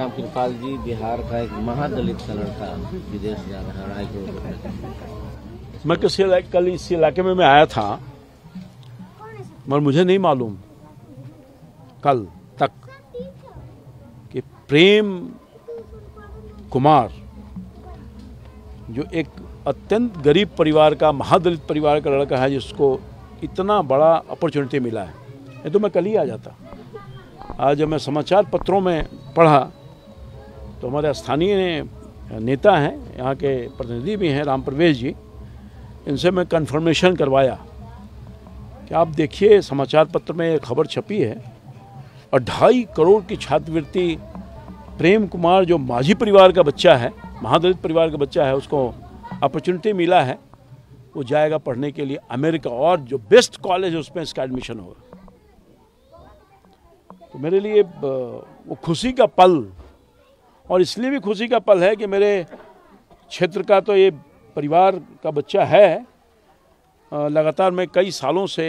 राम कृपाल जी बिहार का एक महादलित का लड़का विदेश जा रहा है 2.5 करोड़। मैं कल इस इलाके में मैं आया था, मगर मुझे नहीं मालूम कल तक कि प्रेम कुमार जो एक अत्यंत गरीब परिवार का, महादलित परिवार का लड़का है, जिसको इतना बड़ा अपॉर्चुनिटी मिला है। ये तो मैं कल ही आ जाता। आज जब मैं समाचार पत्रों में पढ़ा तो हमारे स्थानीय नेता हैं, यहाँ के प्रतिनिधि भी हैं, राम प्रवेश जी, इनसे मैं कन्फर्मेशन करवाया कि आप देखिए समाचार पत्र में एक खबर छपी है और 2.5 करोड़ की छात्रवृत्ति प्रेम कुमार जो माझी परिवार का बच्चा है, महादलित परिवार का बच्चा है, उसको अपॉर्चुनिटी मिला है। वो जाएगा पढ़ने के लिए अमेरिका और जो बेस्ट कॉलेज है उसमें इसका एडमिशन होगा। तो मेरे लिए वो खुशी का पल, और इसलिए भी खुशी का पल है कि मेरे क्षेत्र का तो ये परिवार का बच्चा है। लगातार मैं कई सालों से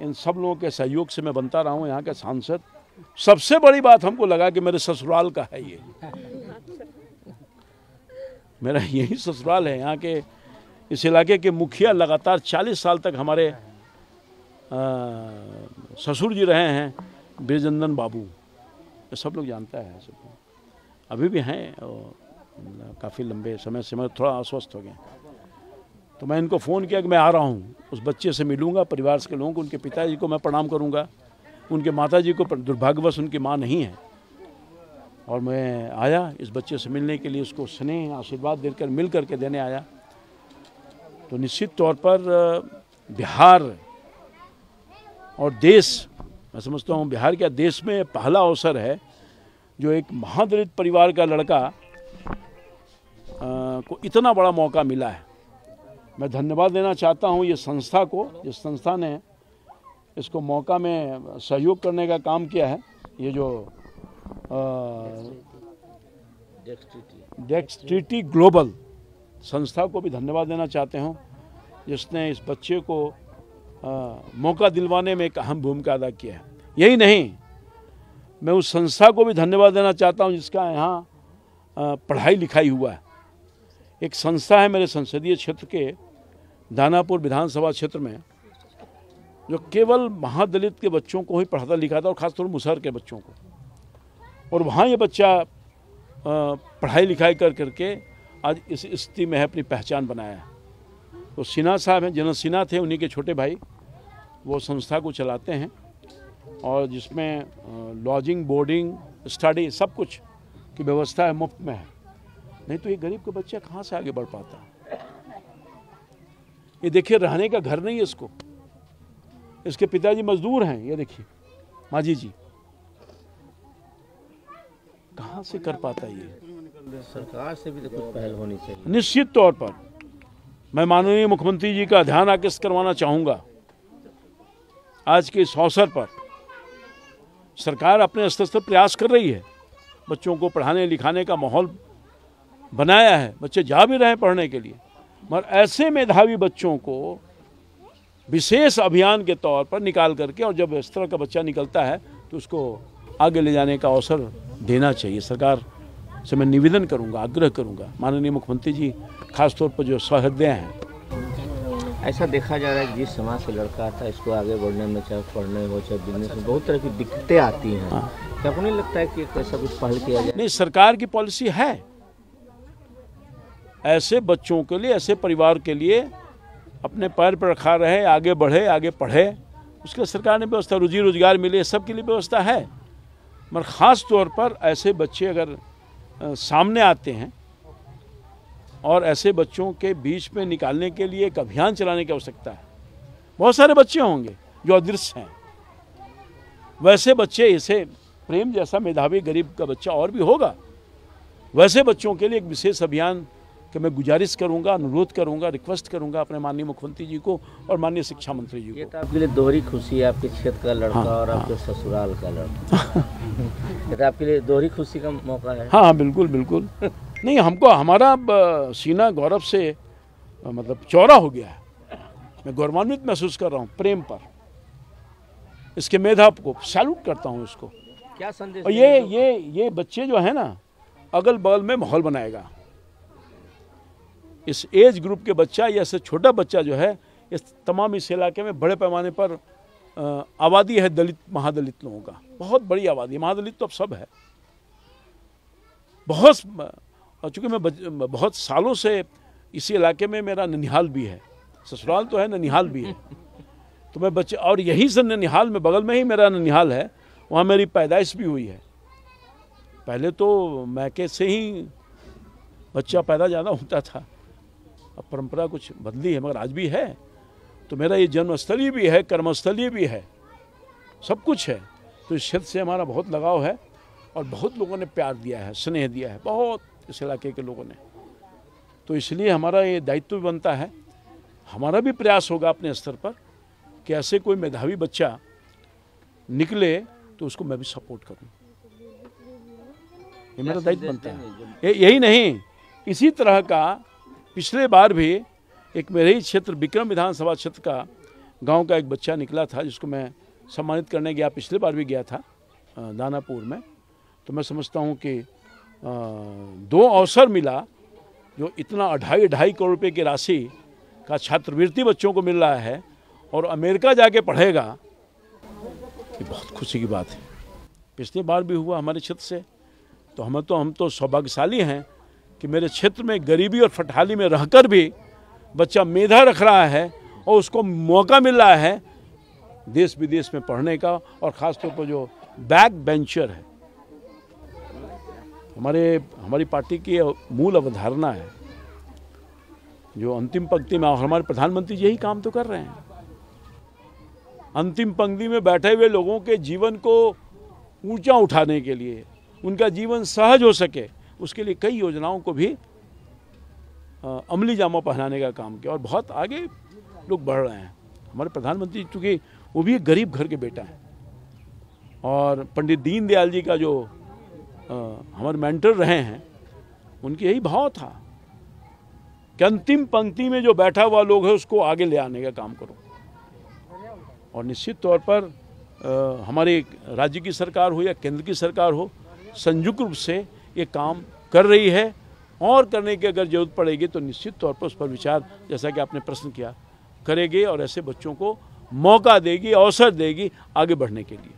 इन सब लोगों के सहयोग से मैं बनता रहा हूँ यहाँ का सांसद। सबसे बड़ी बात हमको लगा कि मेरे ससुराल का है ये, मेरा यही ससुराल है। यहाँ के इस इलाके के मुखिया लगातार 40 साल तक हमारे ससुर जी रहे हैं, ब्रिजनंदन बाबू, ये सब लोग जानता है, सब अभी भी हैं और काफ़ी लंबे समय से मैं थोड़ा अस्वस्थ हो गया। तो मैं इनको फ़ोन किया कि मैं आ रहा हूँ, उस बच्चे से मिलूंगा, परिवार के लोगों को, उनके पिताजी को मैं प्रणाम करूँगा, उनके माताजी को दुर्भाग्यवश उनकी माँ नहीं है, और मैं आया इस बच्चे से मिलने के लिए, उसको स्नेह आशीर्वाद देकर मिल करके देने आया। तो निश्चित तौर पर बिहार और देश, मैं समझता हूँ बिहार क्या देश में पहला अवसर है जो एक महादलित परिवार का लड़का को इतना बड़ा मौका मिला है। मैं धन्यवाद देना चाहता हूँ ये संस्था को, जिस संस्था ने इसको मौका में सहयोग करने का काम किया है। ये जो डेक्सट्रिटी ग्लोबल संस्था को भी धन्यवाद देना चाहते हूँ, जिसने इस बच्चे को मौका दिलवाने में एक अहम भूमिका अदा किया है। यही नहीं, मैं उस संस्था को भी धन्यवाद देना चाहता हूँ जिसका यहाँ पढ़ाई लिखाई हुआ है। एक संस्था है मेरे संसदीय क्षेत्र के दानापुर विधानसभा क्षेत्र में, जो केवल महादलित के बच्चों को ही पढ़ाता लिखाता, और ख़ासतौर मुसहर के बच्चों को। और वहाँ ये बच्चा पढ़ाई लिखाई कर करके आज इस स्थिति में है, अपनी पहचान बनाया है। तो सिन्हा साहब हैं, जनरल सिन्हा थे, उन्हीं के छोटे भाई वो संस्था को चलाते हैं, और जिसमें लॉजिंग, बोर्डिंग, स्टडी सब कुछ की व्यवस्था है, मुफ्त में है। नहीं तो ये गरीब का बच्चा कहाँ से आगे बढ़ पाता। ये देखिए, रहने का घर नहीं है इसको, इसके पिताजी मजदूर हैं, ये देखिए माझी जी, कहाँ से कर पाता ये। सरकार से भी तो कुछ पहल होनी चाहिए। निश्चित तौर पर मैं माननीय मुख्यमंत्री जी का ध्यान आकृष्ट करवाना चाहूँगा। आज के इस अवसर पर सरकार अपने स्तर से प्रयास कर रही है, बच्चों को पढ़ाने लिखाने का माहौल बनाया है, बच्चे जा भी रहे हैं पढ़ने के लिए, मगर ऐसे मेधावी बच्चों को विशेष अभियान के तौर पर निकाल करके, और जब इस तरह का बच्चा निकलता है तो उसको आगे ले जाने का अवसर देना चाहिए। सरकार से मैं निवेदन करूंगा, आग्रह करूंगा, माननीय मुख्यमंत्री जी खासतौर पर जो सहृदय हैं। ऐसा देखा जा रहा है कि जिस समाज से लड़का आता है, इसको आगे बढ़ने में, चाहे पढ़ने हो चाहे बिजनेस में, बहुत तरह की दिक्कतें आती हैं। हाँ। क्या आपको नहीं लगता है कि ऐसा कुछ पहल किया जाए? नहीं, सरकार की पॉलिसी है ऐसे बच्चों के लिए, ऐसे परिवार के लिए अपने पैर पर रखा रहे, आगे बढ़े, आगे पढ़े, उसके लिए सरकार ने व्यवस्था, रोजी रोजगार मिले, सबके लिए व्यवस्था है। मगर ख़ास तौर पर ऐसे बच्चे अगर सामने आते हैं, और ऐसे बच्चों के बीच में निकालने के लिए एक अभियान चलाने की आवश्यकता है। बहुत सारे बच्चे होंगे जो अदृश्य हैं, वैसे बच्चे, इसे प्रेम जैसा मेधावी गरीब का बच्चा और भी होगा, वैसे बच्चों के लिए एक विशेष अभियान कि मैं गुजारिश करूंगा, अनुरोध करूंगा, रिक्वेस्ट करूंगा अपने माननीय मुख्यमंत्री जी को और माननीय शिक्षा मंत्री जी को। ये तो आपके लिए दोहरी खुशी है, आपके क्षेत्र का लड़का। हाँ, और आपके ससुराल का लड़का। ये तो आपके लिए दोहरी खुशी का मौका है। हाँ बिल्कुल बिल्कुल। नहीं, हमको हमारा सीना गौरव से मतलब चौड़ा हो गया है। मैं गौरवान्वित महसूस कर रहा हूँ प्रेम पर, इसके मेधा को सैल्यूट करता हूँ इसको। क्या संदेश? और ये बच्चे जो है ना, अगल बगल में माहौल बनाएगा। इस एज ग्रुप के बच्चा या इससे छोटा बच्चा जो है, इस तमाम इस इलाके में बड़े पैमाने पर आबादी है दलित महादलित लोगों का, बहुत बड़ी आबादी। महादलित तो अब सब है। बहुत, चूँकि मैं बहुत सालों से इसी इलाके में, मेरा ननिहाल भी है, ससुराल तो है, ननिहाल भी है। तो मैं बच्चे, और यही से ननिहाल में, बगल में ही मेरा ननिहाल है, वहाँ मेरी पैदाइश भी हुई है। पहले तो मैके से ही बच्चा पैदा ज़्यादा होता था, अब परंपरा कुछ बदली है, मगर आज भी है। तो मेरा ये जन्मस्थली भी है, कर्मस्थली भी है, सब कुछ है। तो इस क्षेत्र से हमारा बहुत लगाव है और बहुत लोगों ने प्यार दिया है, स्नेह दिया है, बहुत इस इलाके के लोगों ने। तो इसलिए हमारा ये दायित्व भी बनता है, हमारा भी प्रयास होगा अपने स्तर पर कि ऐसे कोई मेधावी बच्चा निकले तो उसको मैं भी सपोर्ट करूं। ये मेरा दायित्व बनता है। यही नहीं, इसी तरह का पिछले बार भी एक मेरे ही क्षेत्र विक्रम विधानसभा क्षेत्र का गांव का एक बच्चा निकला था, जिसको मैं सम्मानित करने गया, पिछले बार भी गया था दानापुर में। तो मैं समझता हूं कि 2 अवसर मिला, जो इतना 2.5 करोड़ रुपए की राशि का छात्रवृत्ति बच्चों को मिल रहा है और अमेरिका जाके पढ़ेगा, ये बहुत खुशी की बात है। पिछली बार भी हुआ हमारे क्षेत्र से। तो हम तो सौभाग्यशाली हैं कि मेरे क्षेत्र में गरीबी और फटहाली में रहकर भी बच्चा मेधा रख रहा है और उसको मौका मिल रहा है देश विदेश में पढ़ने का। और ख़ास तौर पर जो बैक बेंचर है, हमारी पार्टी की मूल अवधारणा है, जो अंतिम पंक्ति में, और हमारे प्रधानमंत्री यही काम तो कर रहे हैं। अंतिम पंक्ति में बैठे हुए लोगों के जीवन को ऊंचा उठाने के लिए, उनका जीवन सहज हो सके, उसके लिए कई योजनाओं को भी अमली जामा पहनाने का काम किया और बहुत आगे लोग बढ़ रहे हैं। हमारे प्रधानमंत्री चूँकि वो भी एक गरीब घर के बेटा हैं, और पंडित दीनदयाल जी का जो हमारे मेंटर रहे हैं, उनकी यही भाव था कि अंतिम पंक्ति में जो बैठा हुआ लोग है उसको आगे ले आने का काम करो। और निश्चित तौर पर हमारे राज्य की सरकार हो या केंद्र की सरकार हो, संयुक्त रूप से ये काम कर रही है, और करने की अगर जरूरत पड़ेगी तो निश्चित तौर पर उस पर विचार, जैसा कि आपने प्रश्न किया, करेगी और ऐसे बच्चों को मौका देगी, अवसर देगी आगे बढ़ने के लिए।